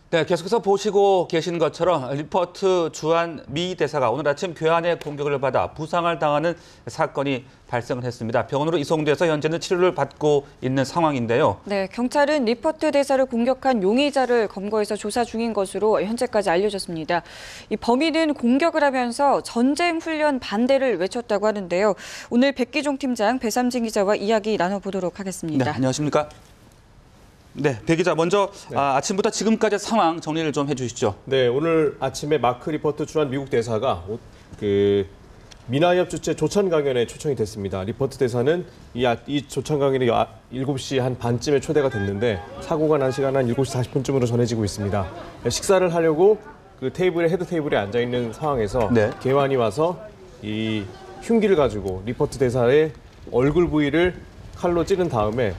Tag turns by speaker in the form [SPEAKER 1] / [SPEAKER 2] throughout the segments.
[SPEAKER 1] 네, 계속해서 보시고 계신 것처럼 리포트 주한 미 대사가 오늘 아침 괴한의 공격을 받아 부상을 당하는 사건이 발생을 했습니다. 병원으로 이송돼서 현재는 치료를 받고 있는 상황인데요.
[SPEAKER 2] 네, 경찰은 리포트 대사를 공격한 용의자를 검거해서 조사 중인 것으로 현재까지 알려졌습니다. 이 범인은 공격을 하면서 전쟁 훈련 반대를 외쳤다고 하는데요. 오늘 백기종 팀장, 배삼진 기자와 이야기 나눠보도록 하겠습니다.
[SPEAKER 1] 네, 안녕하십니까? 네, 배 기자 먼저 아침부터 지금까지 상황 정리를 좀 해주시죠.
[SPEAKER 3] 네, 오늘 아침에 마크 리포트 주한 미국 대사가 미나협 주최 조천 강연에 초청이 됐습니다. 리포트 대사는 이 조천 강연이 7시 한 반쯤에 초대가 됐는데 사고가 난 시간은 한 7시 40분쯤으로 전해지고 있습니다. 식사를 하려고 그 헤드 테이블에 앉아 있는 상황에서 개완이 와서 이 흉기를 가지고 리포트 대사의 얼굴 부위를 칼로 찌른 다음에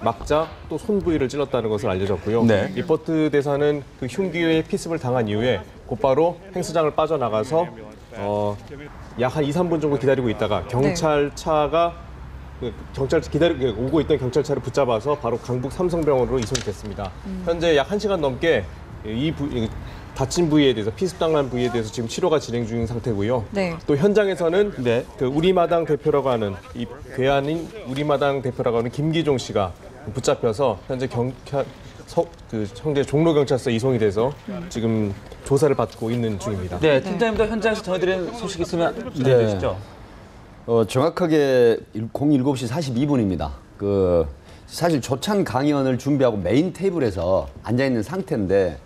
[SPEAKER 3] 막자 또 손 부위를 찔렀다는 것을 알려졌고요. 리포트 대사는 그 흉기의 피습을 당한 이후에 곧바로 행사장을 빠져나가서 약 한 2, 3분 정도 기다리고 있다가 경찰차가 오고 있던 경찰차를 붙잡아서 바로 강북 삼성병원으로 이송이 됐습니다. 현재 약 1시간 넘게 다친 부위에 대해서 피습당한 부위에 대해서 지금 치료가 진행 중인 상태고요. 또 현장에서는 그 우리마당 대표라고 하는 이 괴한인 우리마당 대표라고 하는 김기종 씨가 붙잡혀서 현재 종로 경찰서에 이송이 돼서 지금 조사를 받고 있는 중입니다.
[SPEAKER 1] 네, 팀장님도 현장에서 전해드린 소식 있으면 전해 주시죠.
[SPEAKER 4] 정확하게 07시 42분입니다. 사실 조찬 강연을 준비하고 메인 테이블에서 앉아 있는 상태인데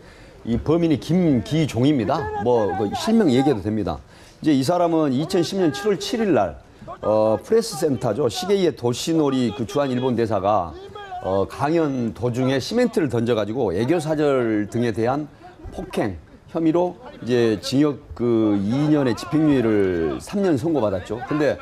[SPEAKER 4] 이 범인이 김기종입니다. 실명 얘기해도 됩니다. 이제 이 사람은 2010년 7월 7일 날 프레스센터죠. 시게이의 도시놀이 주한 일본 대사가 강연 도중에 시멘트를 던져가지고 애교 사절 등에 대한 폭행 혐의로 이제 징역 2년의 집행유예를 3년 선고받았죠. 근데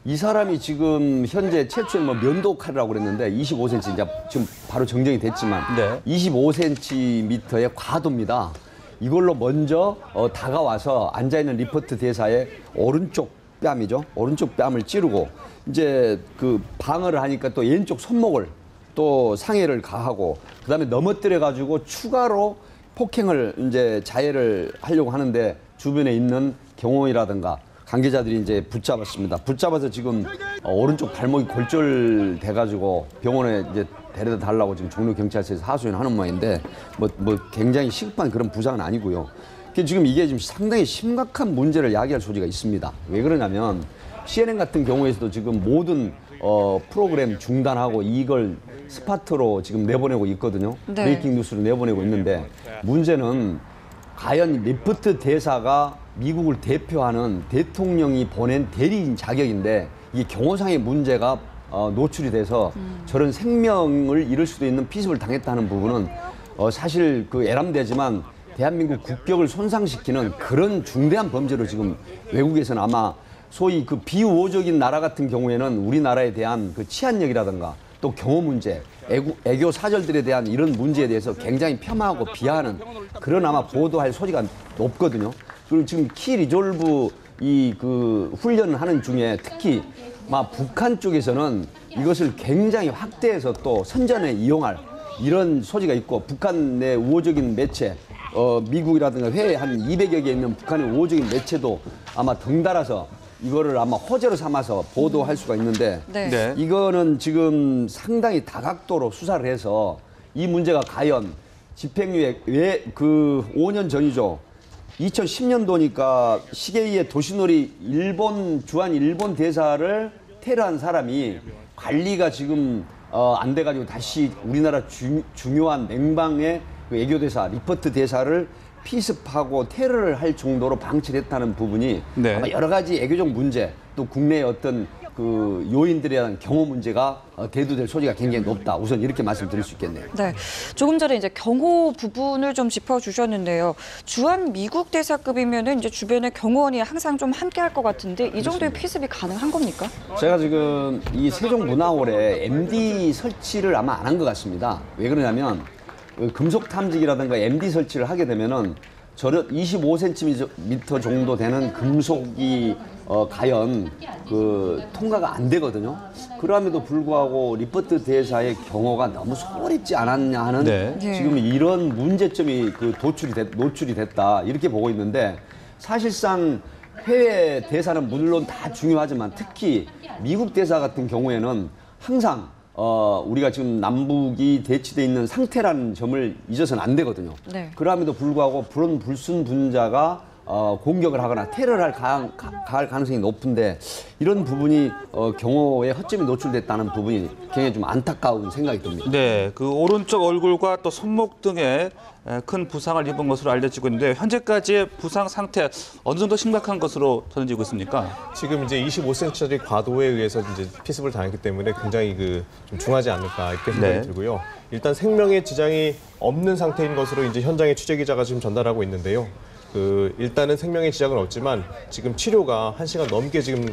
[SPEAKER 4] 이 사람이 지금 현재 최초에 면도칼이라고 그랬는데 25cm, 이제 지금 바로 정정이 됐지만 25cm의 과도입니다. 이걸로 먼저 다가와서 앉아있는 리포트 대사의 오른쪽 뺨이죠. 오른쪽 뺨을 찌르고 이제 방어를 하니까 또 왼쪽 손목을 또 상해를 가하고 그다음에 넘어뜨려가지고 추가로 폭행을 이제 자해를 하려고 하는데 주변에 있는 경호원이라든가 관계자들이 이제 붙잡았습니다. 붙잡아서 지금 오른쪽 발목이 골절돼가지고 병원에 이제 데려다 달라고 지금 종로 경찰서에서 하소연 하는 모양인데 굉장히 시급한 그런 부상은 아니고요. 지금 이게 지금 상당히 심각한 문제를 야기할 소지가 있습니다. 왜 그러냐면 CNN 같은 경우에서도 지금 모든 프로그램 중단하고 이걸 스파트로 지금 내보내고 있거든요. 브레이킹 뉴스로 내보내고 있는데 문제는 과연 리포트 대사가 미국을 대표하는 대통령이 보낸 대리인 자격인데 이게 경호상의 문제가 노출이 돼서 저런 생명을 잃을 수도 있는 피습을 당했다는 부분은 사실 애람되지만 대한민국 국격을 손상시키는 그런 중대한 범죄로 지금 외국에서는 아마 소위 비우호적인 나라 같은 경우에는 우리나라에 대한 치안력이라든가 또 경호 문제, 애교 사절들에 대한 이런 문제에 대해서 굉장히 폄하하고 비하하는 그런 아마 보도할 소지가 높거든요. 그리고 지금 키 리졸브 훈련을 하는 중에 특히 북한 쪽에서는 이것을 굉장히 확대해서 또 선전에 이용할 이런 소지가 있고 북한 내 우호적인 매체, 미국이라든가 해외 한 200여 개 있는 북한의 우호적인 매체도 아마 덩달아서 이거를 아마 호재로 삼아서 보도할 수가 있는데 이거는 지금 상당히 다각도로 수사를 해서 이 문제가 과연 집행유예 5년 전이죠. 2010년도니까 시게이의 도시놀이 주한 일본 대사를 테러한 사람이 관리가 지금 안 돼가지고 다시 우리나라 중요한 맹방의 애교대사, 리포트 대사를 피습하고 테러를 할 정도로 방치를 했다는 부분이 아마 여러 가지 애교적 문제 또 국내의 어떤 요인들에 대한 경호 문제가 대두될 소지가 굉장히 높다. 우선 이렇게 말씀드릴 수 있겠네요.
[SPEAKER 2] 네, 조금 전에 이제 경호 부분을 좀 짚어주셨는데요. 주한 미국 대사급이면은 이제 주변에 경호원이 항상 좀 함께할 것 같은데 이 정도의 피습이 가능한 겁니까?
[SPEAKER 4] 제가 지금 이 세종문화홀에 MD 설치를 아마 안 한 것 같습니다. 왜 그러냐면 금속 탐지기라든가 MD 설치를 하게 되면은 저런 25cm 정도 되는 금속이 과연 그 통과가 안 되거든요. 그럼에도 불구하고 리퍼트 대사의 경호가 너무 소홀했지 않았냐 하는
[SPEAKER 1] 네.
[SPEAKER 4] 지금 이런 문제점이 그 노출이 됐다 이렇게 보고 있는데, 사실상 해외 대사는 물론 다 중요하지만 특히 미국 대사 같은 경우에는 항상 우리가 지금 남북이 대치돼 있는 상태라는 점을 잊어서는 안 되거든요.
[SPEAKER 2] 네.
[SPEAKER 4] 그럼에도 불구하고 불순분자가 공격을 하거나 테러를 가할 가능성이 높은데, 이런 부분이 경호에 허점이 노출됐다는 부분이 굉장히 좀 안타까운 생각이 듭니다.
[SPEAKER 1] 네, 그 오른쪽 얼굴과 또 손목 등에 큰 부상을 입은 것으로 알려지고 있는데 현재까지의 부상 상태 어느 정도 심각한 것으로 전해지고 있습니까?
[SPEAKER 3] 지금 이제 25cm짜리 과도에 의해서 이제 피습을 당했기 때문에 굉장히 좀 중하지 않을까 이렇게 생각이
[SPEAKER 1] 네.
[SPEAKER 3] 들고요. 일단 생명에 지장이 없는 상태인 것으로 이제 현장에 취재 기자가 지금 전달하고 있는데요. 일단은 생명에 지장은 없지만 지금 치료가 1시간 넘게 지금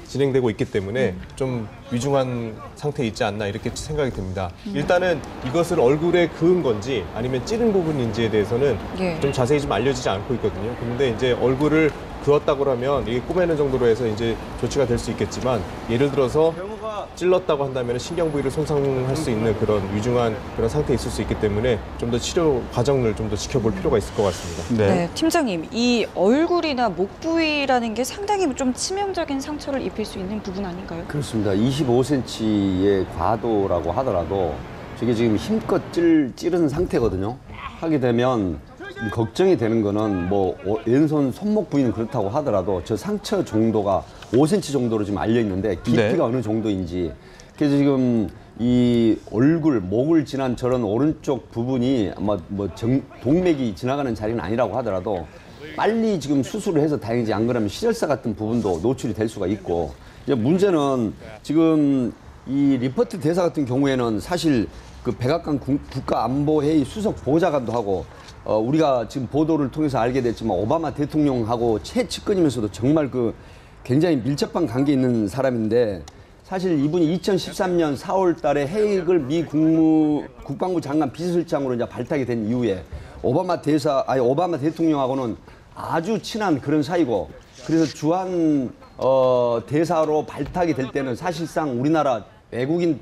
[SPEAKER 3] 진행되고 있기 때문에 좀 위중한 상태에 있지 않나 이렇게 생각이 듭니다. 일단은 이것을 얼굴에 그은 건지 아니면 찌른 부분인지에 대해서는
[SPEAKER 2] 예.
[SPEAKER 3] 좀 자세히 좀 알려지지 않고 있거든요. 그런데 이제 얼굴을 그었다고 하면 이게 꼬매는 정도로 해서 이제 조치가 될 수 있겠지만, 예를 들어서 찔렀다고 한다면 신경 부위를 손상할 수 있는 그런 위중한 그런 상태에 있을 수 있기 때문에 좀 더 치료 과정을 좀 더 지켜볼 필요가 있을 것 같습니다.
[SPEAKER 2] 네, 팀장님, 이 얼굴이나 목 부위라는 게 상당히 좀 치명적인 상처를 입힐 수 있는 부분 아닌가요?
[SPEAKER 4] 그렇습니다. 25cm의 과도라고 하더라도 저게 지금 힘껏 찌른 상태거든요. 하게 되면 걱정이 되는 거는 뭐 왼손 손목 부위는 그렇다고 하더라도 저 상처 정도가 5cm 정도로 지금 알려 있는데 깊이가
[SPEAKER 1] 네.
[SPEAKER 4] 어느 정도인지, 그래서 지금 이 얼굴, 목을 지난 저런 오른쪽 부분이 아마 동맥이 지나가는 자리는 아니라고 하더라도 빨리 지금 수술을 해서 다행이지, 안 그러면 시절사 같은 부분도 노출이 될 수가 있고, 이제 문제는 지금 이 리퍼트 대사 같은 경우에는 사실 그 백악관 국가안보회의 수석 보좌관도 하고, 우리가 지금 보도를 통해서 알게 됐지만 오바마 대통령하고 최측근이면서도 정말 그 굉장히 밀접한 관계에 있는 사람인데, 사실 이분이 2013년 4월 달에 헤이글 미 국방부 장관 비서실장으로 이제 발탁이 된 이후에 오바마 대통령하고는 아주 친한 그런 사이고, 그래서 주한 대사로 발탁이 될 때는 사실상 우리나라 외국인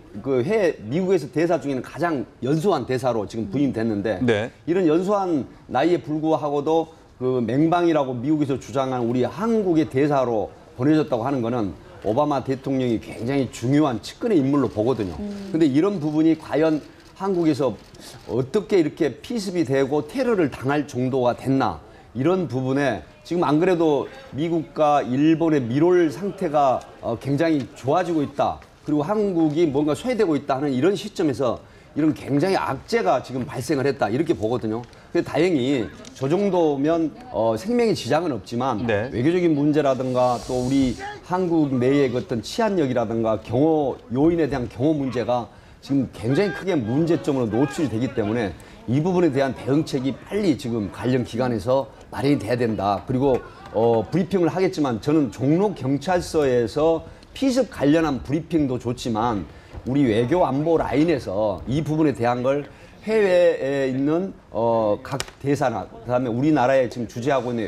[SPEAKER 4] 미국에서 대사 중에는 가장 연소한 대사로 지금 부임됐는데,
[SPEAKER 1] 네.
[SPEAKER 4] 이런 연소한 나이에 불구하고도 그 맹방이라고 미국에서 주장한 우리 한국의 대사로 보내졌다고 하는 거는 오바마 대통령이 굉장히 중요한 측근의 인물로 보거든요. 근데 이런 부분이 과연 한국에서 어떻게 이렇게 피습이 되고 테러를 당할 정도가 됐나, 이런 부분에 지금 안 그래도 미국과 일본의 밀월 상태가 굉장히 좋아지고 있다, 그리고 한국이 뭔가 소외되고 있다 하는 이런 시점에서 이런 굉장히 악재가 지금 발생을 했다, 이렇게 보거든요. 근데 다행히 저 정도면 생명에 지장은 없지만
[SPEAKER 1] 네.
[SPEAKER 4] 외교적인 문제라든가 또 우리 한국 내의 어떤 치안력이라든가 경호 요인에 대한 경호 문제가 지금 굉장히 크게 문제점으로 노출이 되기 때문에 이 부분에 대한 대응책이 빨리 지금 관련 기관에서 마련이 돼야 된다. 그리고 브리핑을 하겠지만 저는 종로 경찰서에서 피습 관련한 브리핑도 좋지만 우리 외교 안보 라인에서 이 부분에 대한 걸 해외에 있는 각 대사나 그다음에 우리나라에 지금 주재하고 있는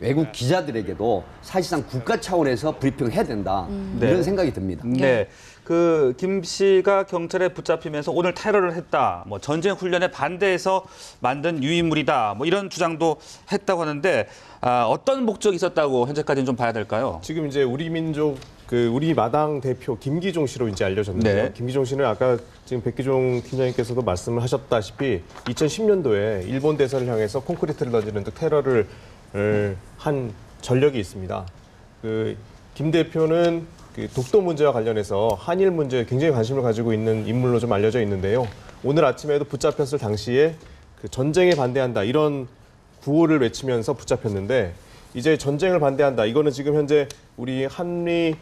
[SPEAKER 4] 외국 기자들에게도 사실상 국가 차원에서 브리핑을 해야 된다.
[SPEAKER 1] 네.
[SPEAKER 4] 이런 생각이 듭니다.
[SPEAKER 1] 네. 그 김 씨가 경찰에 붙잡히면서 오늘 테러를 했다, 뭐 전쟁 훈련에 반대해서 만든 유인물이다, 뭐 이런 주장도 했다고 하는데 어떤 목적이 있었다고 현재까지는 좀 봐야 될까요?
[SPEAKER 3] 지금 이제 우리 민족 우리 마당 대표 김기종 씨로 이제 알려졌는데요.
[SPEAKER 1] 네.
[SPEAKER 3] 김기종 씨는 아까 지금 백기종 팀장님께서도 말씀을 하셨다시피 2010년도에 일본 대사를 향해서 콘크리트를 던지는 등 테러를 한 전력이 있습니다. 김 대표는 독도 문제와 관련해서 한일 문제에 굉장히 관심을 가지고 있는 인물로 좀 알려져 있는데요. 오늘 아침에도 붙잡혔을 당시에 전쟁에 반대한다 이런 구호를 외치면서 붙잡혔는데, 이제 전쟁을 반대한다, 이거는 지금 현재 우리 한미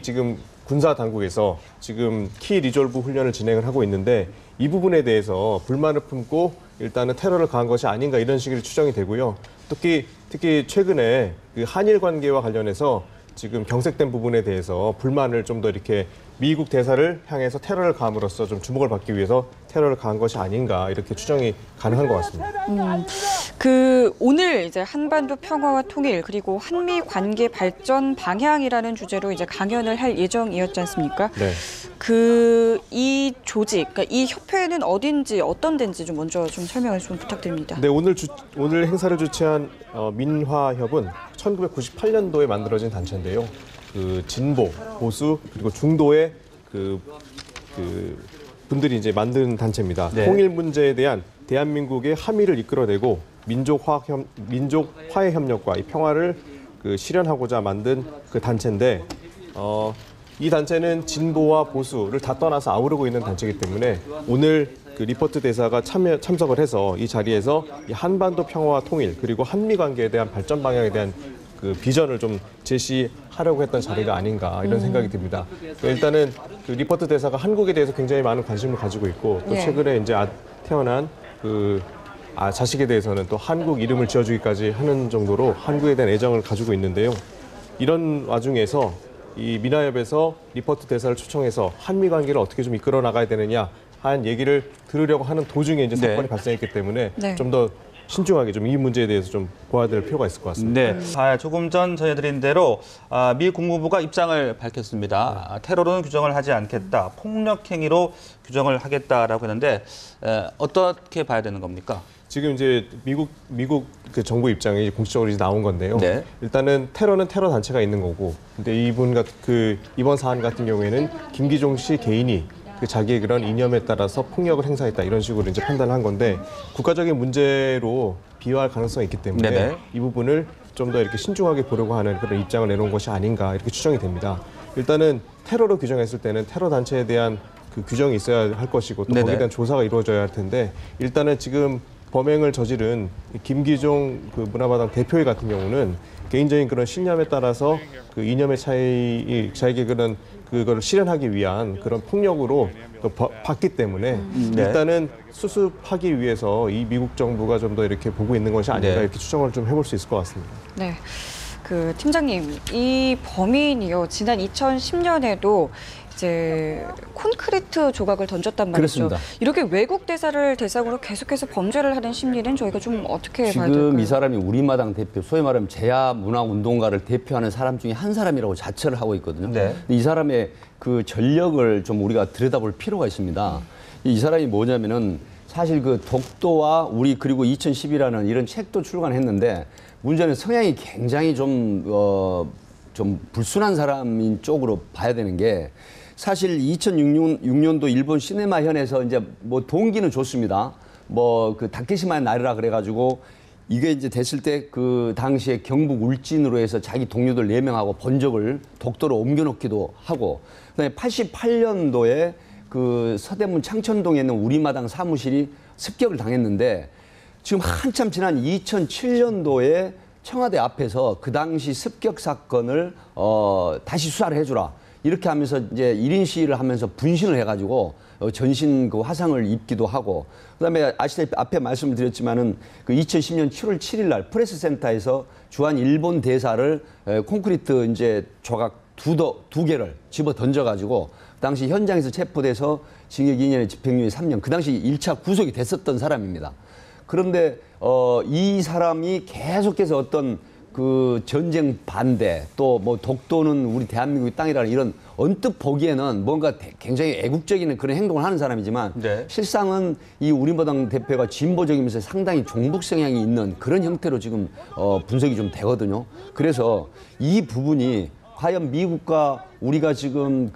[SPEAKER 3] 지금 군사 당국에서 지금 키 리졸브 훈련을 진행을 하고 있는데, 이 부분에 대해서 불만을 품고 일단은 테러를 가한 것이 아닌가 이런 식으로 추정이 되고요. 특히 최근에 한일 관계와 관련해서 지금 경색된 부분에 대해서 불만을 좀 더 이렇게 미국 대사를 향해서 테러를 가함으로써 좀 주목을 받기 위해서 테러를 가한 것이 아닌가 이렇게 추정이 가능한 것 같습니다.
[SPEAKER 2] 오늘 이제 한반도 평화와 통일 그리고 한미 관계 발전 방향이라는 주제로 이제 강연을 할 예정이었지 않습니까?
[SPEAKER 3] 네.
[SPEAKER 2] 이 조직, 그러니까 이 협회는 어딘지 어떤 데인지 좀 먼저 좀 설명을 좀 부탁드립니다.
[SPEAKER 3] 네, 오늘 행사를 주최한 민화협은 1998년도에 만들어진 단체인데요. 그 진보, 보수 그리고 중도의 그 분들이 이제 만든 단체입니다.
[SPEAKER 1] 네.
[SPEAKER 3] 통일 문제에 대한 대한민국의 함의를 이끌어내고 민족 화해 협력과 이 평화를 실현하고자 만든 그 단체인데 이 단체는 진보와 보수를 다 떠나서 아우르고 있는 단체이기 때문에 오늘 리퍼트 대사가 참석을 해서 이 자리에서 이 한반도 평화와 통일 그리고 한미 관계에 대한 발전 방향에 대한 비전을 좀 제시하려고 했던 자리가 아닌가 이런 생각이 듭니다. 일단은 리퍼트 대사가 한국에 대해서 굉장히 많은 관심을 가지고 있고 또 최근에 이제 태어난 자식에 대해서는 또 한국 이름을 지어주기까지 하는 정도로 한국에 대한 애정을 가지고 있는데요. 이런 와중에서 이 민화협에서 리퍼트 대사를 초청해서 한미 관계를 어떻게 좀 이끌어 나가야 되느냐 한 얘기를 들으려고 하는 도중에 이제 사건이 발생했기 때문에 좀 더 신중하게 좀 이 문제에 대해서 좀 보아야 될 필요가 있을 것 같습니다.
[SPEAKER 1] 네, 조금 전 전해드린 대로 미 국무부가 입장을 밝혔습니다. 테러로는 규정을 하지 않겠다, 폭력 행위로 규정을 하겠다라고 했는데 어떻게 봐야 되는 겁니까?
[SPEAKER 3] 지금 이제 미국 그 정부 입장이 공식적으로 이제 나온 건데요.
[SPEAKER 1] 네.
[SPEAKER 3] 일단은 테러는 테러 단체가 있는 거고, 근데 이번 사안 같은 경우에는 김기종 씨 개인이 자기의 그런 이념에 따라서 폭력을 행사했다 이런 식으로 이제 판단을 한 건데 국가적인 문제로 비화할 가능성이 있기 때문에
[SPEAKER 1] 네네.
[SPEAKER 3] 이 부분을 좀 더 이렇게 신중하게 보려고 하는 그런 입장을 내놓은 것이 아닌가 이렇게 추정이 됩니다. 일단은 테러로 규정했을 때는 테러 단체에 대한 규정이 있어야 할 것이고 또
[SPEAKER 1] 네네.
[SPEAKER 3] 거기에 대한 조사가 이루어져야 할 텐데 일단은 지금 범행을 저지른 김기종 문화마당 대표회 같은 경우는 개인적인 그런 신념에 따라서 이념의 차이, 자에게 그걸 실현하기 위한 그런 폭력으로 또 봤기 때문에 일단은 수습하기 위해서 이 미국 정부가 좀 더 이렇게 보고 있는 것이 아닌가 이렇게 추정을 좀 해볼 수 있을 것 같습니다.
[SPEAKER 2] 네. 팀장님, 이 범인이요. 지난 2010년에도 이제 콘크리트 조각을 던졌단 말이죠.
[SPEAKER 4] 그렇습니다.
[SPEAKER 2] 이렇게 외국 대사를 대상으로 계속해서 범죄를 하는 심리는 저희가 좀 어떻게 봐야 될까요?
[SPEAKER 4] 지금 이 사람이 우리마당 대표, 소위 말하면 제야 문화운동가를 대표하는 사람 중에 한 사람이라고 자처를 하고 있거든요.
[SPEAKER 1] 네.
[SPEAKER 4] 근데 이 사람의 그 전력을 좀 우리가 들여다볼 필요가 있습니다. 이 사람이 뭐냐면은 사실 독도와 우리 그리고 2010이라는 이런 책도 출간했는데 문제는 성향이 굉장히 좀 불순한 사람인 쪽으로 봐야 되는 게 사실 2006년도 일본 시네마현에서 이제 동기는 좋습니다. 다케시마의 날이라 그래가지고 이게 이제 됐을 때 당시에 경북 울진으로 해서 자기 동료들 4명하고 본적을 독도로 옮겨놓기도 하고 그다음에 88년도에 서대문 창천동에 있는 우리마당 사무실이 습격을 당했는데 지금 한참 지난 2007년도에 청와대 앞에서 그 당시 습격 사건을 다시 수사를 해주라. 이렇게 하면서 이제 1인 시위를 하면서 분신을 해가지고 전신 화상을 입기도 하고 그다음에 아시다시피 앞에 말씀을 드렸지만은 2010년 7월 7일 날 프레스센터에서 주한 일본 대사를 콘크리트 이제 조각 두 개를 집어 던져가지고 당시 현장에서 체포돼서 징역 2년에 집행유예 3년 그 당시 1차 구속이 됐었던 사람입니다. 그런데 이 사람이 계속해서 어떤 전쟁 반대 또 독도는 우리 대한민국의 땅이라는 이런 언뜻 보기에는 뭔가 굉장히 애국적인 그런 행동을 하는 사람이지만 실상은 이 우리마당 대표가 진보적이면서 상당히 종북 성향이 있는 그런 형태로 지금 분석이 좀 되거든요. 그래서 이 부분이 과연 미국과 우리가 지금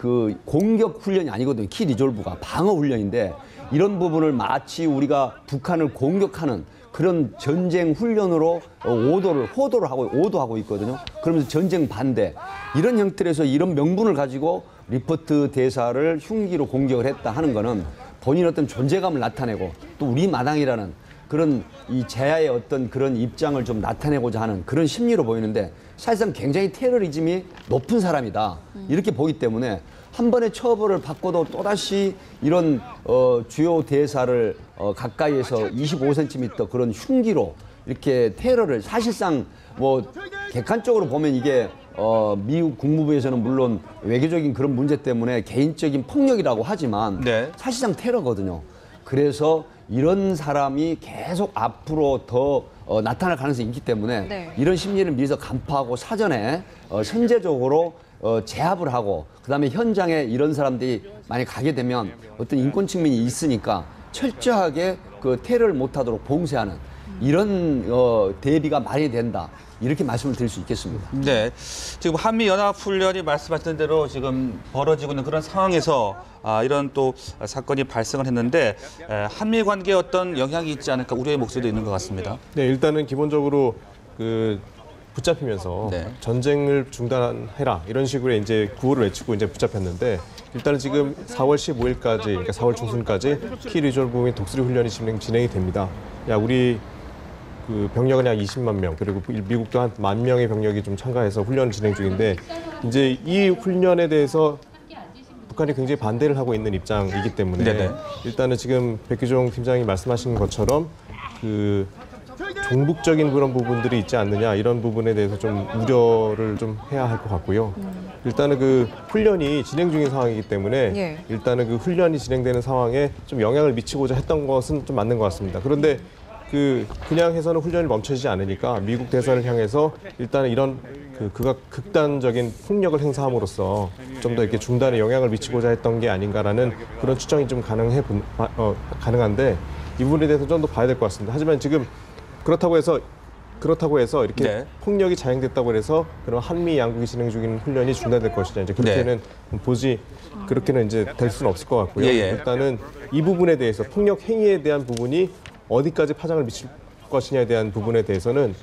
[SPEAKER 4] 공격 훈련이 아니거든요. 키 리졸브가 방어 훈련인데 이런 부분을 마치 우리가 북한을 공격하는 그런 전쟁 훈련으로 오도하고 있거든요. 그러면서 전쟁 반대 이런 형태에서 이런 명분을 가지고 리퍼트 대사를 흉기로 공격을 했다 하는 거는 본인의 어떤 존재감을 나타내고 또 우리 마당이라는 그런 이 제야의 어떤 그런 입장을 좀 나타내고자 하는 그런 심리로 보이는데 사실상 굉장히 테러리즘이 높은 사람이다 이렇게 보기 때문에 한 번의 처벌을 받고도 또다시 이런 주요 대사를 가까이에서 25cm 그런 흉기로 이렇게 테러를 사실상 객관적으로 보면 이게 미국 국무부에서는 물론 외교적인 그런 문제 때문에 개인적인 폭력이라고 하지만
[SPEAKER 1] 네.
[SPEAKER 4] 사실상 테러거든요. 그래서 이런 사람이 계속 앞으로 더 나타날 가능성이 있기 때문에
[SPEAKER 2] 네.
[SPEAKER 4] 이런 심리를 미리서 간파하고 사전에 선제적으로 제압을 하고 그다음에 현장에 이런 사람들이 만약 가게 되면 어떤 인권 측면이 있으니까 철저하게 그 테러를 못하도록 봉쇄하는 이런 대비가 많이 된다. 이렇게 말씀을 드릴 수 있겠습니다.
[SPEAKER 1] 네, 지금 한미연합훈련이 말씀하신 대로 지금 벌어지고 있는 그런 상황에서 이런 또 사건이 발생을 했는데 한미 관계에 어떤 영향이 있지 않을까 우려의 목소리도 있는 것 같습니다.
[SPEAKER 3] 네, 일단은 기본적으로 그 붙잡히면서
[SPEAKER 1] 네.
[SPEAKER 3] 전쟁을 중단해라 이런 식으로 이제 구호를 외치고 이제 붙잡혔는데 일단은 지금 4월 15일까지 그러니까 4월 중순까지 키 리졸 부인 독수리 훈련이 진행이 됩니다. 우리 그 병력은 약 20만 명 그리고 미국도 한 1만 명의 병력이 좀 참가해서 훈련을 진행 중인데 이제 이 훈련에 대해서 북한이 굉장히 반대를 하고 있는 입장이기 때문에
[SPEAKER 1] 네네.
[SPEAKER 3] 일단은 지금 백기종 팀장이 말씀하신 것처럼 그 종북적인 그런 부분들이 있지 않느냐 이런 부분에 대해서 좀 우려를 좀 해야 할 것 같고요. 일단은 그 훈련이 진행 중인 상황이기 때문에
[SPEAKER 2] 예.
[SPEAKER 3] 일단은 그 훈련이 진행되는 상황에 좀 영향을 미치고자 했던 것은 좀 맞는 것 같습니다. 그런데 그냥 해서는 훈련이 멈춰지지 않으니까 미국 대사를 향해서 일단은 이런 극단적인 폭력을 행사함으로써 좀 더 이렇게 중단에 영향을 미치고자 했던 게 아닌가라는 그런 추정이 좀 가능한데 이 부분에 대해서 좀 더 봐야 될 것 같습니다. 하지만 지금 그렇다고 해서 이렇게
[SPEAKER 1] 네.
[SPEAKER 3] 폭력이 자행됐다고 해서 그럼 한미 양국이 진행 중인 훈련이 중단될 것이냐 이제 그렇게는 그렇게는 이제 될 수는 없을 것 같고요.
[SPEAKER 1] 예.
[SPEAKER 3] 일단은 이 부분에 대해서 폭력 행위에 대한 부분이 어디까지 파장을 미칠 것이냐에 대한 부분에 대해서는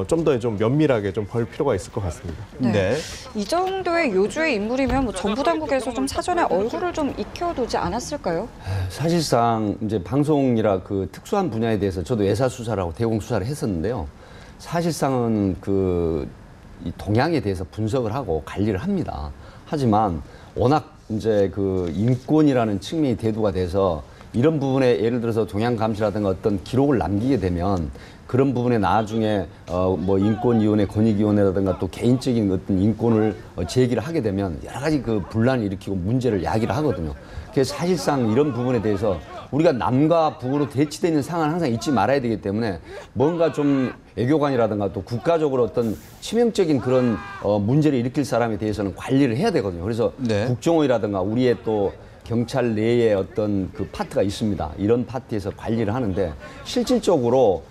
[SPEAKER 3] 좀 더 좀 면밀하게 좀 볼 필요가 있을 것 같습니다.
[SPEAKER 1] 네.
[SPEAKER 2] 이 정도의 요주의 인물이면 뭐 정부 당국에서 좀 사전에 얼굴을 좀 익혀두지 않았을까요?
[SPEAKER 4] 사실상 이제 방송이라 그 특수한 분야에 대해서 저도 외사 수사라고 대공 수사를 했었는데요. 사실상은 이 동향에 대해서 분석을 하고 관리를 합니다. 하지만 워낙 이제 그 인권이라는 측면이 대두가 돼서 이런 부분에 예를 들어서 동향 감시라든가 어떤 기록을 남기게 되면 그런 부분에 나중에 뭐 인권위원회, 권익위원회라든가 또 개인적인 어떤 인권을 제기를 하게 되면 여러 가지 그 분란을 일으키고 문제를 야기를 하거든요. 그래서 사실상 이런 부분에 대해서 우리가 남과 북으로 대치되어 있는 상황을 항상 잊지 말아야 되기 때문에 뭔가 좀 외교관이라든가 또 국가적으로 어떤 치명적인 그런 문제를 일으킬 사람에 대해서는 관리를 해야 되거든요. 그래서
[SPEAKER 1] 네.
[SPEAKER 4] 국정원이라든가 우리의 또 경찰 내에 어떤 그 파트가 있습니다. 이런 파트에서 관리를 하는데 실질적으로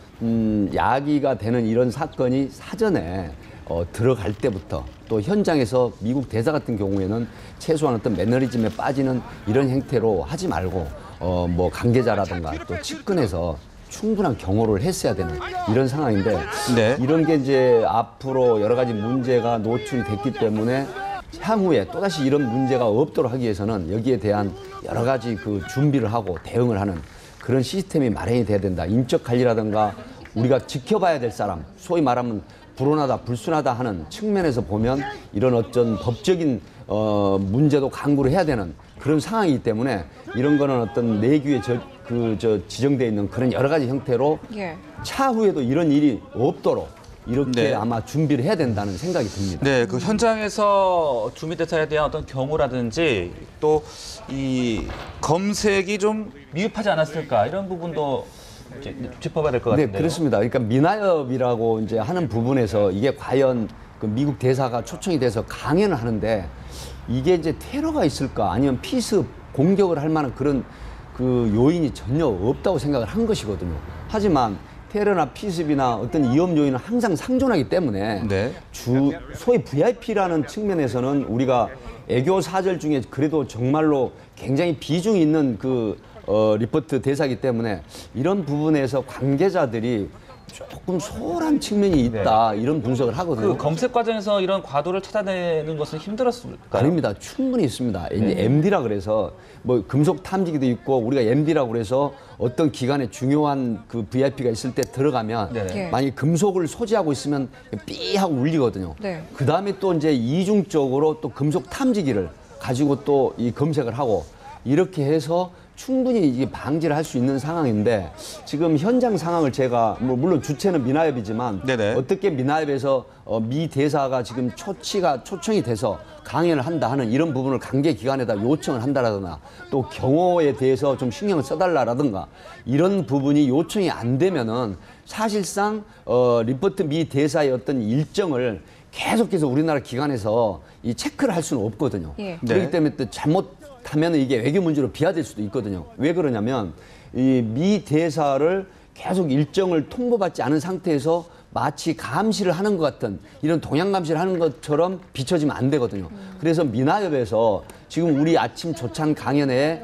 [SPEAKER 4] 야기가 되는 이런 사건이 사전에 들어갈 때부터 또 현장에서 미국 대사 같은 경우에는 최소한 어떤 매너리즘에 빠지는 이런 행태로 하지 말고 뭐 관계자라든가 또 측근에서 충분한 경호를 했어야 되는 이런 상황인데
[SPEAKER 1] 네.
[SPEAKER 4] 이런 게 이제 앞으로 여러 가지 문제가 노출이 됐기 때문에 향후에 또다시 이런 문제가 없도록 하기 위해서는 여기에 대한 여러 가지 그 준비를 하고 대응을 하는 그런 시스템이 마련이 돼야 된다. 인적 관리라든가 우리가 지켜봐야 될 사람, 소위 말하면 불온하다, 불순하다 하는 측면에서 보면 이런 어떤 법적인 문제도 강구를 해야 되는 그런 상황이기 때문에 이런 거는 어떤 내규에 지정되어 있는 그런 여러 가지 형태로
[SPEAKER 2] 예.
[SPEAKER 4] 차후에도 이런 일이 없도록 이렇게
[SPEAKER 1] 네.
[SPEAKER 4] 아마 준비를 해야 된다는 생각이 듭니다.
[SPEAKER 1] 네, 그 현장에서 주민대사에 대한 어떤 경호라든지 또 이 검색이 좀 미흡하지 않았을까 이런 부분도 이제 짚어봐야 될 것
[SPEAKER 4] 네,
[SPEAKER 1] 같은데요.
[SPEAKER 4] 그렇습니다. 그러니까 민하협이라고 이제 하는 부분에서 이게 과연 그 미국 대사가 초청이 돼서 강연을 하는데 이게 이제 테러가 있을까 아니면 피습 공격을 할 만한 그런 그 요인이 전혀 없다고 생각을 한 것이거든요. 하지만 테러나 피습이나 어떤 위험 요인은 항상 상존하기 때문에
[SPEAKER 1] 네.
[SPEAKER 4] 소위 VIP라는 측면에서는 우리가 애교 사절 중에 그래도 정말로 굉장히 비중이 있는 리포트 대사이기 때문에 이런 부분에서 관계자들이 조금 소홀한 측면이 있다 이런 분석을 하거든요.
[SPEAKER 1] 그 검색 과정에서 이런 과도를 찾아내는 것은 힘들었을까요?
[SPEAKER 4] 아닙니다. 충분히 있습니다. 이제 MD라 그래서 뭐 금속 탐지기도 있고 우리가 MD라고 그래서 어떤 기관에 중요한 그 VIP가 있을 때 들어가면
[SPEAKER 1] 네.
[SPEAKER 4] 만약 금속을 소지하고 있으면 삐 하고 울리거든요.
[SPEAKER 2] 네.
[SPEAKER 4] 그 다음에 또 이제 이중적으로 또 금속 탐지기를 가지고 또 이 검색을 하고 이렇게 해서 충분히 이게 방지를 할 수 있는 상황인데 지금 현장 상황을 제가 물론 주체는 미나협이지만
[SPEAKER 1] 네네.
[SPEAKER 4] 어떻게 미나협에서 미 대사가 지금 초청이 돼서 강연을 한다 하는 이런 부분을 관계기관에다 요청을 한다라든가 또 경호에 대해서 좀 신경을 써달라라든가 이런 부분이 요청이 안 되면은 사실상 리포트 미 대사의 어떤 일정을 계속해서 우리나라 기관에서 이 체크를 할 수는 없거든요.
[SPEAKER 2] 예.
[SPEAKER 4] 그렇기
[SPEAKER 1] 네.
[SPEAKER 4] 때문에 또 잘못하면 이게 외교 문제로 비화될 수도 있거든요. 왜 그러냐면 이 미 대사를 계속 일정을 통보받지 않은 상태에서 마치 감시를 하는 것 같은 이런 동향 감시를 하는 것처럼 비춰지면 안 되거든요. 그래서 미나협에서 지금 우리 아침 조찬 강연에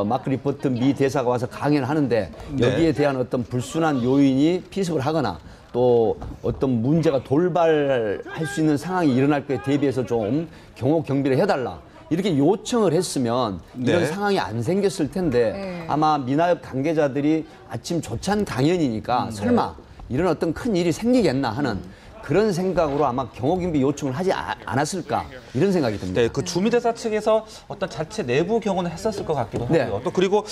[SPEAKER 4] 마크 리포트 미 대사가 와서 강연을 하는데 여기에 대한 어떤 불순한 요인이 피습을 하거나 또 어떤 문제가 돌발할 수 있는 상황이 일어날 거에 대비해서 좀 경호 경비를 해달라. 이렇게 요청을 했으면 이런
[SPEAKER 1] 네.
[SPEAKER 4] 상황이 안 생겼을 텐데 아마 미나협 관계자들이 아침 조찬 강연이니까 설마 이런 어떤 큰 일이 생기겠나 하는 그런 생각으로 아마 경호경비 요청을 하지 않았을까 이런 생각이 듭니다.
[SPEAKER 1] 네, 그 주미대사 측에서 어떤 자체 내부 경호는 했었을 것 같기도
[SPEAKER 4] 네.
[SPEAKER 1] 하고요. 또 그리고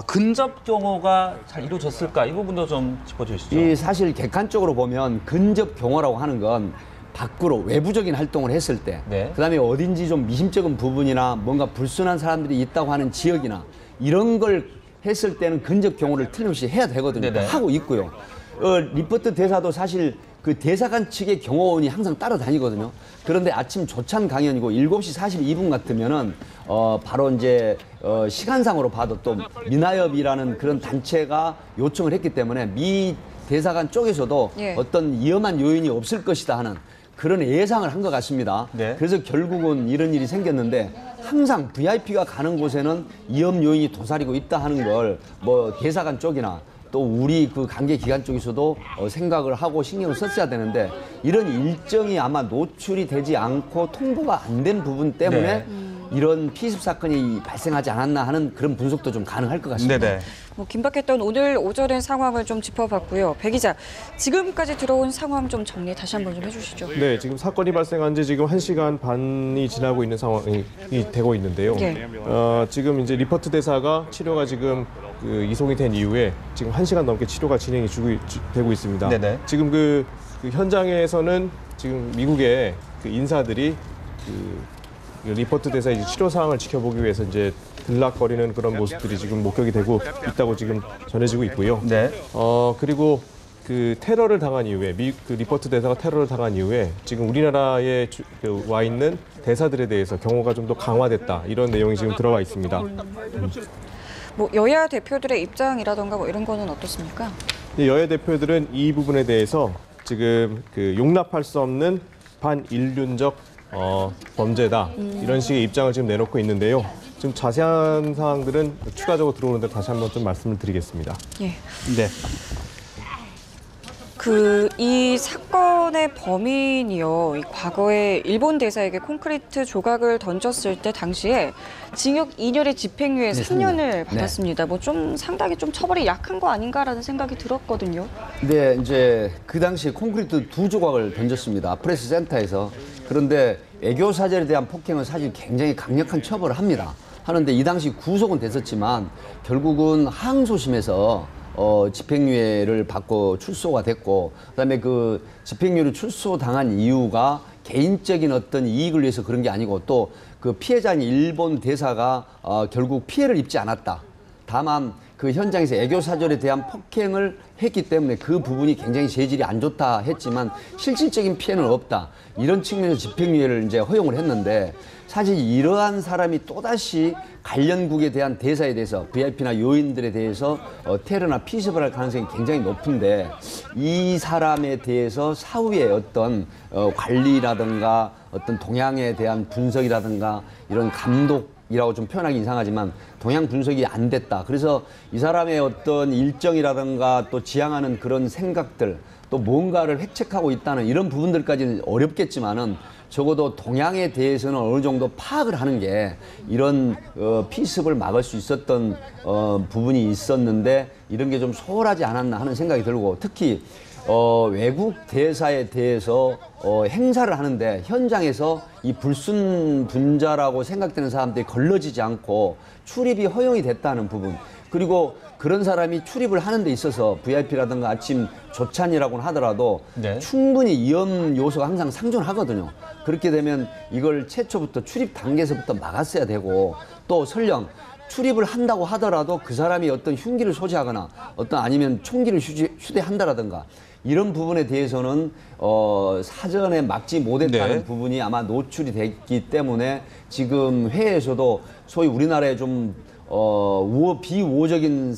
[SPEAKER 1] 근접 경호가 잘 이루어졌을까 이 부분도 좀 짚어주시죠.
[SPEAKER 4] 이 사실 객관적으로 보면 근접 경호라고 하는 건 밖으로 외부적인 활동을 했을 때
[SPEAKER 1] 네.
[SPEAKER 4] 그다음에 어딘지 좀 미심쩍은 부분이나 뭔가 불순한 사람들이 있다고 하는 지역이나 이런 걸 했을 때는 근접 경호를 틀림없이 해야 되거든요.
[SPEAKER 1] 네네.
[SPEAKER 4] 하고 있고요. 리포트 대사도 사실 그 대사관 측의 경호원이 항상 따라다니거든요. 그런데 아침 조찬 강연이고 7시 42분 같으면은 바로 이제 시간상으로 봐도 또 미나협이라는 그런 단체가 요청을 했기 때문에 미 대사관 쪽에서도
[SPEAKER 2] 예.
[SPEAKER 4] 어떤 위험한 요인이 없을 것이다 하는 그런 예상을 한 것 같습니다.
[SPEAKER 1] 네.
[SPEAKER 4] 그래서 결국은 이런 일이 생겼는데 항상 VIP가 가는 곳에는 위험 요인이 도사리고 있다 하는 걸 뭐 대사관 쪽이나 또 우리 그 관계 기관 쪽에서도 생각을 하고 신경을 썼어야 되는데 이런 일정이 아마 노출이 되지 않고 통보가 안 된 부분 때문에
[SPEAKER 1] 네.
[SPEAKER 4] 이런 피습 사건이 발생하지 않았나 하는 그런 분석도 좀 가능할 것 같습니다.
[SPEAKER 1] 네네.
[SPEAKER 2] 뭐 긴박했던 오늘 오전의 상황을 좀 짚어봤고요. 배 기자, 지금까지 들어온 상황 좀 정리 다시 한번 좀 해주시죠.
[SPEAKER 3] 네, 지금 사건이 발생한 지 지금 1시간 반이 지나고 있는 상황이 되고 있는데요.
[SPEAKER 2] 예.
[SPEAKER 3] 지금 이제 리포트 대사가 치료가 지금 그 이송이 된 이후에 지금 1시간 넘게 치료가 진행이 되고 있습니다.
[SPEAKER 1] 네네.
[SPEAKER 3] 지금 그 현장에서는 지금 미국의 그 인사들이 그 리포트 대사의 이제 치료 상황을 지켜보기 위해서 이제 들락거리는 그런 모습들이 지금 목격이 되고 있다고 지금 전해지고 있고요.
[SPEAKER 1] 네.
[SPEAKER 3] 그리고 그 테러를 당한 이후에 그 리포트 대사가 테러를 당한 이후에 지금 우리나라에 와 있는 대사들에 대해서 경호가 좀 더 강화됐다 이런 내용이 지금 들어와 있습니다.
[SPEAKER 2] 뭐 여야 대표들의 입장이라던가 뭐 이런 거는 어떻습니까?
[SPEAKER 3] 여야 대표들은 이 부분에 대해서 지금 그 용납할 수 없는 반인륜적 범죄다 이런 식의 입장을 지금 내놓고 있는데요. 지금 자세한 사항들은 추가적으로 들어오는데 다시 한번 좀 말씀을 드리겠습니다.
[SPEAKER 2] 예.
[SPEAKER 1] 네.
[SPEAKER 2] 이 사건의 범인이요. 이 과거에 일본 대사에게 콘크리트 조각을 던졌을 때 당시에 징역 2년의 집행유예
[SPEAKER 4] 네,
[SPEAKER 2] 3년을 받았습니다. 뭐 좀 상당히 좀 처벌이 약한 거 아닌가라는 생각이 들었거든요.
[SPEAKER 4] 네, 이제 그 당시에 콘크리트 2조각을 던졌습니다. 프레스 센터에서. 그런데 애교 사절에 대한 폭행은 사실 굉장히 강력한 처벌을 합니다. 하는데 이 당시 구속은 됐었지만 결국은 항소심에서 집행유예를 받고 출소가 됐고 그다음에 그 집행유예를 출소당한 이유가 개인적인 어떤 이익을 위해서 그런 게 아니고 또 그 피해자인 일본 대사가 결국 피해를 입지 않았다. 다만 그 현장에서 애교 사절에 대한 폭행을 했기 때문에 그 부분이 굉장히 재질이 안 좋다 했지만 실질적인 피해는 없다. 이런 측면에서 집행유예를 이제 허용을 했는데 사실 이러한 사람이 또다시 관련국에 대한 대사에 대해서 VIP나 요인들에 대해서 테러나 피습을 할 가능성이 굉장히 높은데 이 사람에 대해서 사후에 어떤 관리라든가 어떤 동향에 대한 분석이라든가 이런 감독이라고 좀 표현하기 이상하지만 동향 분석이 안 됐다. 그래서 이 사람의 어떤 일정이라든가 또 지향하는 그런 생각들 또 뭔가를 획책하고 있다는 이런 부분들까지는 어렵겠지만은 적어도 동향에 대해서는 어느 정도 파악을 하는 게 이런 피습을 막을 수 있었던 부분이 있었는데 이런 게 좀 소홀하지 않았나 하는 생각이 들고 특히 외국 대사에 대해서 행사를 하는데 현장에서 이 불순분자라고 생각되는 사람들이 걸러지지 않고 출입이 허용이 됐다는 부분, 그리고 그런 사람이 출입을 하는 데 있어서 VIP라든가 아침 조찬이라고는 하더라도
[SPEAKER 1] 네.
[SPEAKER 4] 충분히 위험 요소가 항상 상존하거든요. 그렇게 되면 이걸 최초부터 출입 단계에서부터 막았어야 되고, 또 설령 출입을 한다고 하더라도 그 사람이 어떤 흉기를 소지하거나 어떤 아니면 총기를 휴대한다라든가 이런 부분에 대해서는 사전에 막지 못했다는
[SPEAKER 1] 네.
[SPEAKER 4] 부분이 아마 노출이 됐기 때문에 지금 회의에서도 소위 우리나라에 좀 비우호적인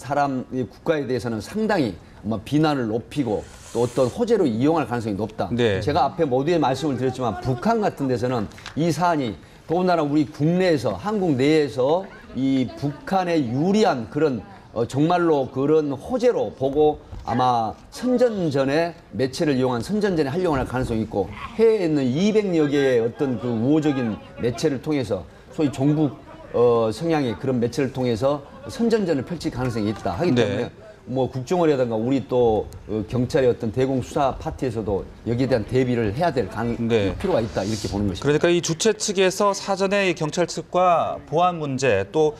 [SPEAKER 4] 국가에 대해서는 상당히 아마 비난을 높이고 또 어떤 호재로 이용할 가능성이 높다.
[SPEAKER 1] 네.
[SPEAKER 4] 제가 앞에 모두에 말씀을 드렸지만 북한 같은 데서는 이 사안이 더군다나 우리 국내에서 한국 내에서 이 북한에 유리한 그런 정말로 그런 호재로 보고 아마 선전전에 매체를 이용한 선전전에 활용을 할 가능성이 있고, 해외에 있는 200여 개의 어떤 그 우호적인 매체를 통해서 소위 종북 성향의 그런 매체를 통해서 선전전을 펼칠 가능성이 있다 하기 때문에
[SPEAKER 1] 네.
[SPEAKER 4] 뭐 국정원이라든가 우리 또 경찰의 어떤 대공 수사 파트에서도 여기에 대한 대비를 해야 될
[SPEAKER 1] 네.
[SPEAKER 4] 필요가 있다 이렇게 보는 것입니다.
[SPEAKER 1] 그러니까 이 주최 측에서 사전에 이 경찰 측과 보안 문제 또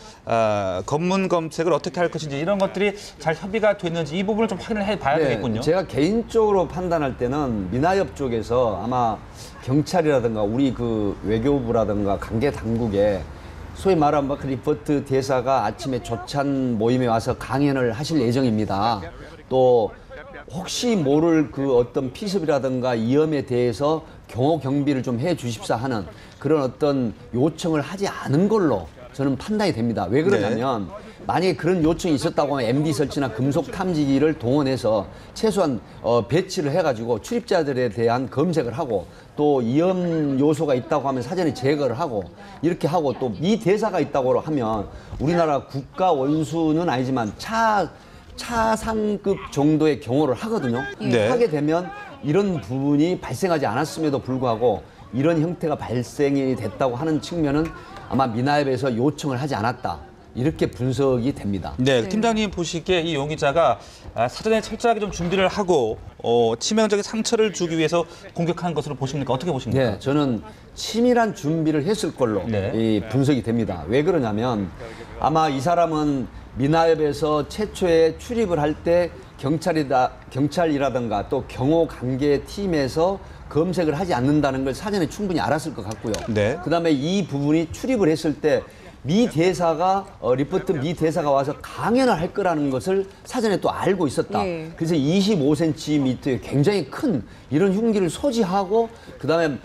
[SPEAKER 1] 검문 검색을 어떻게 할 것인지 이런 것들이 잘 협의가 됐는지 이 부분을 좀 확인을 해봐야 되겠군요.
[SPEAKER 4] 제가 개인적으로 판단할 때는 미나협 쪽에서 아마 경찰이라든가 우리 그 외교부라든가 관계 당국에 소위 말하면 마크 리포트 대사가 아침에 조찬 모임에 와서 강연을 하실 예정입니다. 또 혹시 모를 그 어떤 피습이라든가 위험에 대해서 경호 경비를 좀 해 주십사 하는 그런 어떤 요청을 하지 않은 걸로 저는 판단이 됩니다. 왜 그러냐면 만약에 그런 요청이 있었다고 하면 MD 설치나 금속 탐지기를 동원해서 최소한 배치를 해가지고 출입자들에 대한 검색을 하고 또 위험 요소가 있다고 하면 사전에 제거를 하고 이렇게 하고 또 이 대사가 있다고 하면 우리나라 국가 원수는 아니지만 차상급 정도의 경호를 하거든요.
[SPEAKER 1] 네.
[SPEAKER 4] 하게 되면 이런 부분이 발생하지 않았음에도 불구하고 이런 형태가 발생이 됐다고 하는 측면은 아마 미나협에서 요청을 하지 않았다. 이렇게 분석이 됩니다.
[SPEAKER 1] 네, 팀장님 보시기에 이 용의자가 사전에 철저하게 좀 준비를 하고 치명적인 상처를 주기 위해서 공격한 것으로 보십니까? 어떻게 보십니까?
[SPEAKER 4] 네, 저는 치밀한 준비를 했을 걸로
[SPEAKER 1] 네.
[SPEAKER 4] 이 분석이 됩니다. 왜 그러냐면 아마 이 사람은 미나협에서 최초에 출입을 할 때 경찰이라든가 또 경호 관계 팀에서 검색을 하지 않는다는 걸 사전에 충분히 알았을 것 같고요.
[SPEAKER 1] 네.
[SPEAKER 4] 그다음에 이 부분이 출입을 했을 때 미 대사가 리포트 미 대사가 와서 강연을 할 거라는 것을 사전에 또 알고 있었다.
[SPEAKER 2] 예.
[SPEAKER 4] 그래서 25cm의 굉장히 큰 이런 흉기를 소지하고 그다음에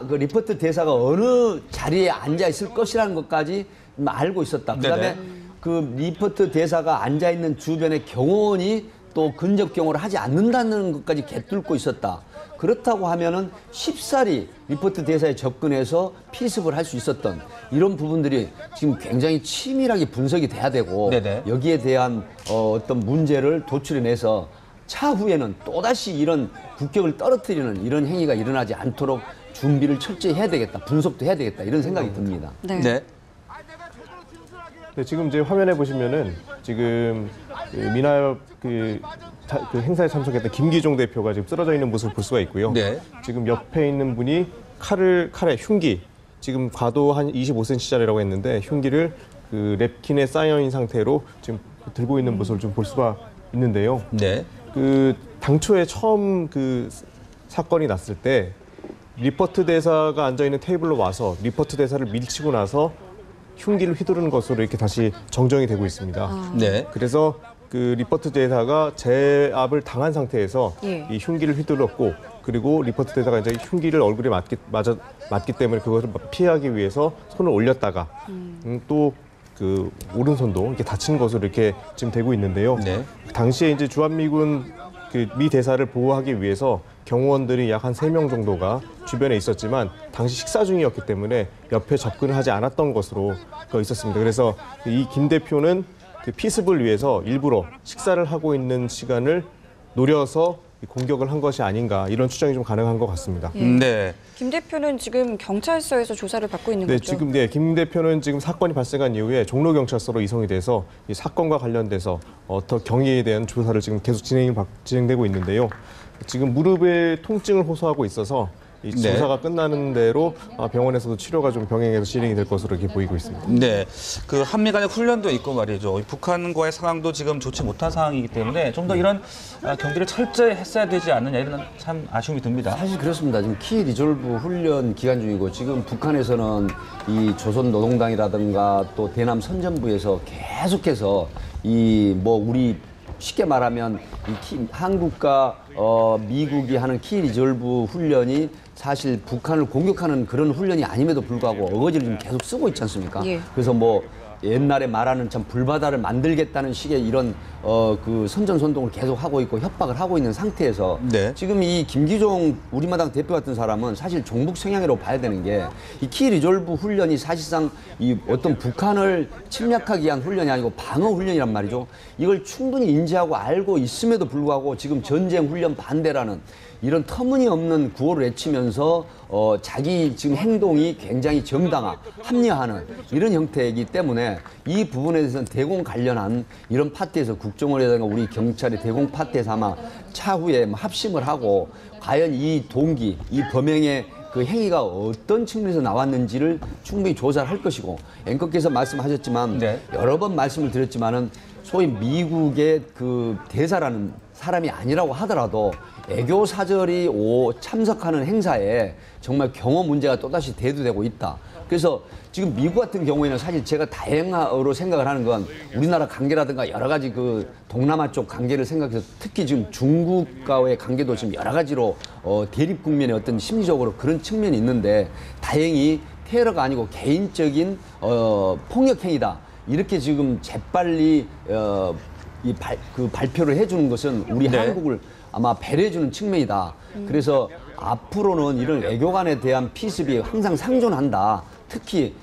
[SPEAKER 4] 그 리포트 대사가 어느 자리에 앉아 있을 것이라는 것까지 알고 있었다. 그다음에
[SPEAKER 1] 네네.
[SPEAKER 4] 그 리포트 대사가 앉아 있는 주변에 경호원이 또 근접 경호를 하지 않는다는 것까지 꿰뚫고 있었다. 그렇다고 하면은 쉽사리 리포트 대사에 접근해서 피습을 할 수 있었던 이런 부분들이 지금 굉장히 치밀하게 분석이 돼야 되고
[SPEAKER 1] 네네.
[SPEAKER 4] 여기에 대한 어떤 문제를 도출해내서 차후에는 또다시 이런 국격을 떨어뜨리는 이런 행위가 일어나지 않도록 준비를 철저히 해야 되겠다. 분석도 해야 되겠다. 이런 생각이 듭니다.
[SPEAKER 2] 네.
[SPEAKER 1] 네.
[SPEAKER 3] 네, 지금 이제 화면에 보시면은 지금 그 미나협 그 행사에 참석했던 김기종 대표가 지금 쓰러져 있는 모습을 볼 수가 있고요.
[SPEAKER 1] 네.
[SPEAKER 3] 지금 옆에 있는 분이 칼에 흉기, 지금 과도 한 25cm짜리라고 했는데 흉기를 그 랩킨에 쌓여 있는 상태로 지금 들고 있는 모습을 좀 볼 수가 있는데요.
[SPEAKER 1] 네.
[SPEAKER 3] 그 당초에 처음 그 사건이 났을 때 리포트 대사가 앉아 있는 테이블로 와서 리포트 대사를 밀치고 나서 흉기를 휘두르는 것으로 이렇게 다시 정정이 되고 있습니다.
[SPEAKER 1] 네.
[SPEAKER 3] 그래서 그 리포트 대사가 제압을 당한 상태에서
[SPEAKER 2] 예.
[SPEAKER 3] 이 흉기를 휘둘렀고, 그리고 리포트 대사가 이제 흉기를 얼굴에 맞기 때문에 그것을 피하기 위해서 손을 올렸다가 또 그 오른손도 이렇게 다친 것으로 이렇게 지금 되고 있는데요.
[SPEAKER 1] 네.
[SPEAKER 3] 당시에 이제 주한미군 그 미 대사를 보호하기 위해서 경호원들이 약 한 3명 정도가 주변에 있었지만 당시 식사 중이었기 때문에 옆에 접근을 하지 않았던 것으로 있었습니다. 그래서 이 김 대표는 그 피습을 위해서 일부러 식사를 하고 있는 시간을 노려서 이 공격을 한 것이 아닌가 이런 추정이 좀 가능한 것 같습니다.
[SPEAKER 1] 네.
[SPEAKER 2] 김 대표는 지금 경찰서에서 조사를 받고 있는
[SPEAKER 3] 네,
[SPEAKER 2] 거죠?
[SPEAKER 3] 지금 김 대표는 지금 사건이 발생한 이후에 종로경찰서로 이송이 돼서 이 사건과 관련돼서 더 경위에 대한 조사를 지금 계속 진행되고 있는데요. 지금 무릎에 통증을 호소하고 있어서 이
[SPEAKER 1] 네.
[SPEAKER 3] 조사가 끝나는 대로 병원에서도 치료가 좀 병행해서 진행이 될 것으로 이렇게 보이고 있습니다.
[SPEAKER 1] 네, 그 한미 간의 훈련도 있고 말이죠. 북한과의 상황도 지금 좋지 못한 상황이기 때문에 좀 더 이런 경기를 철저히 했어야 되지 않느냐 이런 참 아쉬움이 듭니다.
[SPEAKER 4] 사실 그렇습니다. 지금 키 리졸브 훈련 기간 중이고 지금 북한에서는 이 조선노동당이라든가 또 대남 선전부에서 계속해서 이 뭐 우리 쉽게 말하면 한국과 미국이 하는 키 리졸브 훈련이 사실 북한을 공격하는 그런 훈련이 아님에도 불구하고 어거지를 좀 계속 쓰고 있지 않습니까?
[SPEAKER 2] 예.
[SPEAKER 4] 그래서 뭐 옛날에 말하는 참 불바다를 만들겠다는 식의 이런 그 선전선동을 계속 하고 있고 협박을 하고 있는 상태에서
[SPEAKER 1] 네.
[SPEAKER 4] 지금 이 김기종 우리마당 대표 같은 사람은 사실 종북 성향이라고 봐야 되는 게 이 키 리졸브 훈련이 사실상 이 어떤 북한을 침략하기 위한 훈련이 아니고 방어 훈련이란 말이죠. 이걸 충분히 인지하고 알고 있음에도 불구하고 지금 전쟁 훈련 반대라는 이런 터무니없는 구호를 외치면서 자기 지금 행동이 굉장히 정당화, 합리화하는 이런 형태이기 때문에 이 부분에 대해서는 대공 관련한 이런 파트에서 국정원이라든가 우리 경찰이 대공 파트에서 아마 차후에 합심을 하고 과연 이 동기, 이 범행의 그 행위가 어떤 측면에서 나왔는지를 충분히 조사를 할 것이고 앵커께서 말씀하셨지만
[SPEAKER 1] 네.
[SPEAKER 4] 여러 번 말씀을 드렸지만은 소위 미국의 그 대사라는 사람이 아니라고 하더라도 애교 사절이 참석하는 행사에 정말 경호 문제가 또다시 대두되고 있다. 그래서 지금 미국 같은 경우에는 사실 제가 다행으로 생각을 하는 건 우리나라 관계라든가 여러 가지 그 동남아 쪽 관계를 생각해서 특히 지금 중국과의 관계도 지금 여러 가지로 대립 국면의 어떤 심리적으로 그런 측면이 있는데 다행히 테러가 아니고 개인적인 폭력 행위다. 이렇게 지금 재빨리 그 발표를 해주는 것은 우리
[SPEAKER 1] 네.
[SPEAKER 4] 한국을 아마 배려해주는 측면이다. 그래서 앞으로는 이런 외교관에 대한 피습이 항상 상존한다. 특히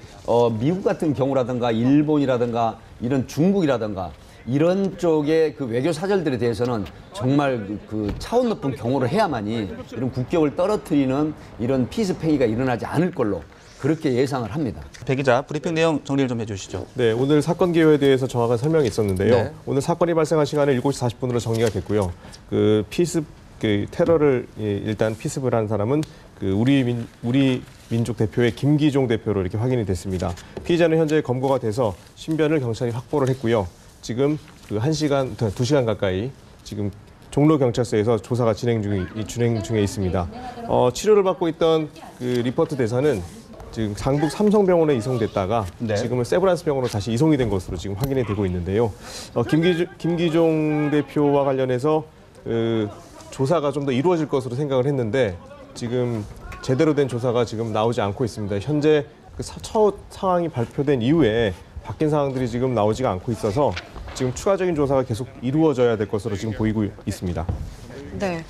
[SPEAKER 4] 미국 같은 경우라든가 일본이라든가 이런 중국이라든가 이런 쪽의 그 외교 사절들에 대해서는 정말 그 차원 높은 경호를 해야만이 이런 국격을 떨어뜨리는 이런 피습 행위가 일어나지 않을 걸로 그렇게 예상을 합니다.
[SPEAKER 1] 배 기자, 브리핑 내용 정리를 좀 해주시죠.
[SPEAKER 3] 네, 오늘 사건 개요에 대해서 정확한 설명이 있었는데요.
[SPEAKER 1] 네.
[SPEAKER 3] 오늘 사건이 발생한 시간은 7시 40분으로 정리가 됐고요. 그 피습, 그 테러를 일단 피습을 한 사람은 그 우리 민족 대표의 김기종 대표로 이렇게 확인이 됐습니다. 피의자는 현재 검거가 돼서 신변을 경찰이 확보를 했고요. 지금 그 2시간 가까이 지금 종로경찰서에서 조사가 진행 중에 있습니다. 치료를 받고 있던 그 리포트 대사는 지금 강북 삼성병원에 이송됐다가
[SPEAKER 1] 네.
[SPEAKER 3] 지금은 세브란스 병원으로 다시 이송이 된 것으로 지금 확인이 되고 있는데요. 김기종 대표와 관련해서 조사가 좀 더 이루어질 것으로 생각을 했는데 지금 제대로 된 조사가 지금 나오지 않고 있습니다. 현재 그 첫 상황이 발표된 이후에 바뀐 상황들이 지금 나오지가 않고 있어서 지금 추가적인 조사가 계속 이루어져야 될 것으로 지금 보이고 있습니다.
[SPEAKER 2] 네.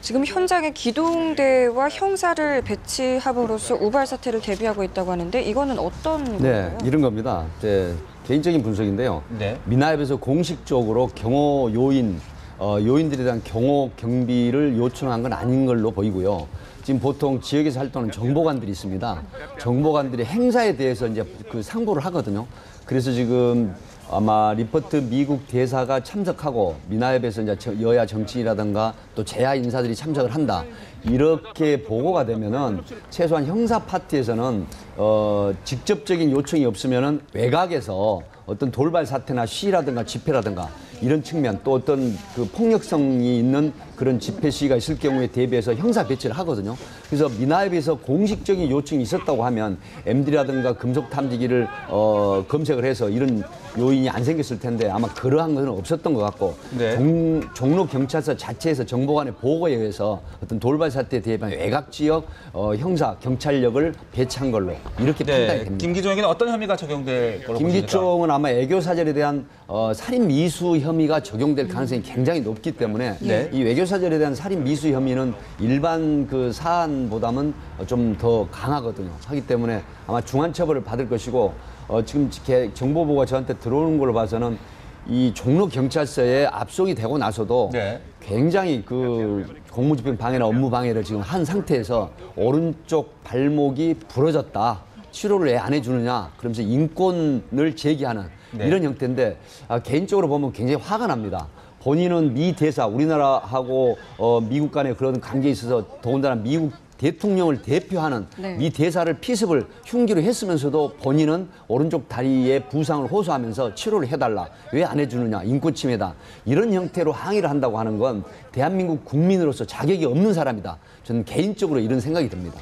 [SPEAKER 2] 지금 현장에 기동대와 형사를 배치함으로써 우발 사태를 대비하고 있다고 하는데 이거는 어떤
[SPEAKER 4] 네,
[SPEAKER 2] 건가요?
[SPEAKER 4] 이런 겁니다. 제 개인적인 분석인데요.
[SPEAKER 1] 네.
[SPEAKER 4] 미나협에서 공식적으로 경호 요인들에 대한 경호 경비를 요청한 건 아닌 걸로 보이고요. 지금 보통 지역에서 활동하는 정보관들이 있습니다. 정보관들이 행사에 대해서 이제 그 상보를 하거든요. 그래서 지금 아마 리포트 미국 대사가 참석하고 미나협에서 이제 여야 정치인이라든가 또 재야 인사들이 참석을 한다. 이렇게 보고가 되면은 최소한 형사 파트에서는 직접적인 요청이 없으면은 외곽에서 어떤 돌발 사태나 시위라든가 집회라든가 이런 측면 또 어떤 그 폭력성이 있는 그런 집회 시위가 있을 경우에 대비해서 형사 배치를 하거든요. 그래서 미나협에서 공식적인 요청이 있었다고 하면 MD라든가 금속 탐지기를 검색을 해서 이런 요인이 안 생겼을 텐데 아마 그러한 것은 없었던 것 같고
[SPEAKER 1] 네.
[SPEAKER 4] 종로 경찰서 자체에서 정보관의 보고에 의해서 어떤 돌발 사태에 대비한 외곽 지역 형사 경찰력을 배치한 걸로 이렇게 판단이
[SPEAKER 1] 네.
[SPEAKER 4] 됩니다.
[SPEAKER 1] 김기종에게는 어떤 혐의가 적용될 걸로 보십니까?
[SPEAKER 4] 김기종은 아마 애교 사절에 대한 살인 미수 혐의가 적용될 가능성이 굉장히 높기 때문에
[SPEAKER 1] 네.
[SPEAKER 4] 이 외교 사절에 대한 살인 미수 혐의는 일반 그 사안보다는 좀 더 강하거든요. 하기 때문에 아마 중한 처벌을 받을 것이고 지금 정보보고가 저한테 들어오는 걸로 봐서는 이 종로 경찰서에 압송이 되고 나서도
[SPEAKER 1] 네.
[SPEAKER 4] 굉장히 그 공무집행 방해나 업무 방해를 지금 한 상태에서 오른쪽 발목이 부러졌다. 치료를 왜 안 해주느냐. 그러면서 인권을 제기하는 이런 형태인데 개인적으로 보면 굉장히 화가 납니다. 본인은 미 대사, 우리나라하고 미국 간의 그런 관계에 있어서 더군다나 미국 대통령을 대표하는
[SPEAKER 2] 네.
[SPEAKER 4] 미 대사를 피습을 흉기로 했으면서도 본인은 오른쪽 다리에 부상을 호소하면서 치료를 해달라. 왜 안 해주느냐. 인권 침해다. 이런 형태로 항의를 한다고 하는 건 대한민국 국민으로서 자격이 없는 사람이다. 저는 개인적으로 이런 생각이 듭니다.